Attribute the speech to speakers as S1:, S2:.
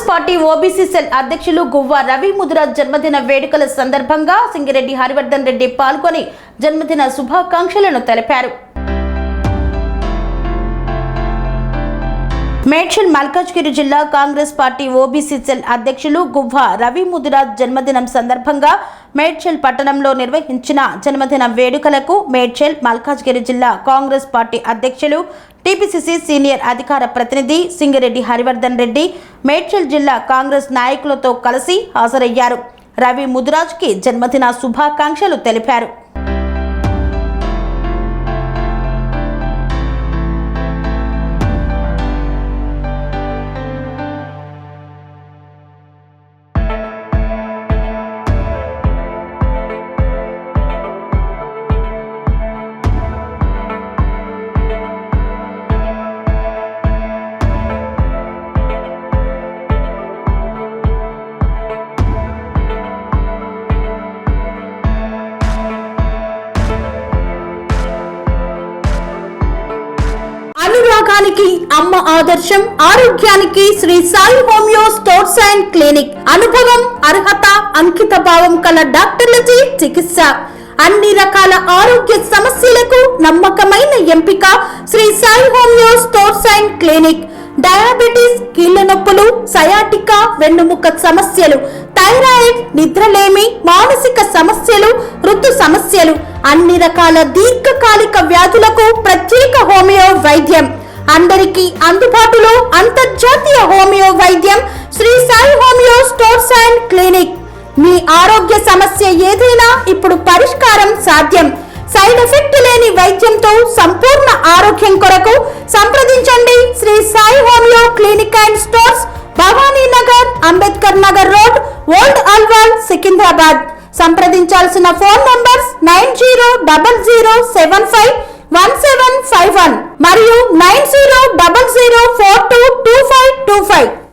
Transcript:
S1: Party OBC cell అధ్యక్షులు గువ్వ రవి ముదిరాజ్ జన్మదిన వేడుకల సందర్భంగా సింగిరెడ్డి హరివర్ధన్ రెడ్డి పాల్గొని జన్మదిన శుభాకాంక్షలను తెలిపారు. మేడ్చల్ మల్కాజ్గిరి జిల్లా కాంగ్రెస్ పార్టీ ఓబీసీ సెల్ అధ్యక్షులు గువ్వ రవి ముదిరాజ్ జన్మదినం సందర్భంగా మేడ్చల్ పట్టణంలో నిర్వహించిన జన్మదిన వేడుకలకు మేడ్చల్ మల్కాజ్గిరి జిల్లా కాంగ్రెస్ పార్టీ అధ్యక్షులు టీపీసీసీ సీనియర్ అధికార ప్రతినిధి సింగిరెడ్డి హరివర్ధన్ రెడ్డి మేడ్చల్ జిల్లా కాంగ్రెస్ నాయకులతో కలిసి హాజరయ్యారు. రవి ముదిరాజ్కి జన్మదిన శుభాకాంక్షలు తెలిపారు. అనురాగానికి అమ్మ ఆదర్శం, ఆరోగ్యానికి Shri Sai homeo stores and clinic. అనుభవం, అర్హత, అంకిత భావం కల డాక్టర్లచే చికిత్స. అన్ని రకాల ఆరోగ్య సమస్యలకు నమ్మకమైన ఎంపిక Shri Sai homeo stores and clinic. Diabetes, కీళ్ల నొప్పులు, సయాటికా, వెన్నుముక సమస్యలు, థైరాయిడ్, నిద్రలేమి, మానసిక సమస్యలు, ఋతు సమస్యలు, అన్ని రకాల దీర్ఘకాలిక వ్యాధులకు ప్రత్యేక హోమియో వైద్యం. అందరికీ అందుబాటులో అంతర్జాతీయ హోమియో వైద్యం Sri Sai homeo stores and clinic. మీ ఆరోగ్య సమస్య ఏదైనా ఇప్పుడు పరిష్కారం సాధ్యం. సైడ్ ఎఫెక్ట్ లేని వైద్యంతో సంపూర్ణ ఆరోగ్యం కొరకు సంప్రదించండి Sri Sai homeo clinic and stores, Bhavani Nagar, Ambedkar Nagar road, old Alwal, Secunderabad. సంప్రదించాల్సిన ఫోన్ నంబర్స్ 9000751751 మరియు 9000422525.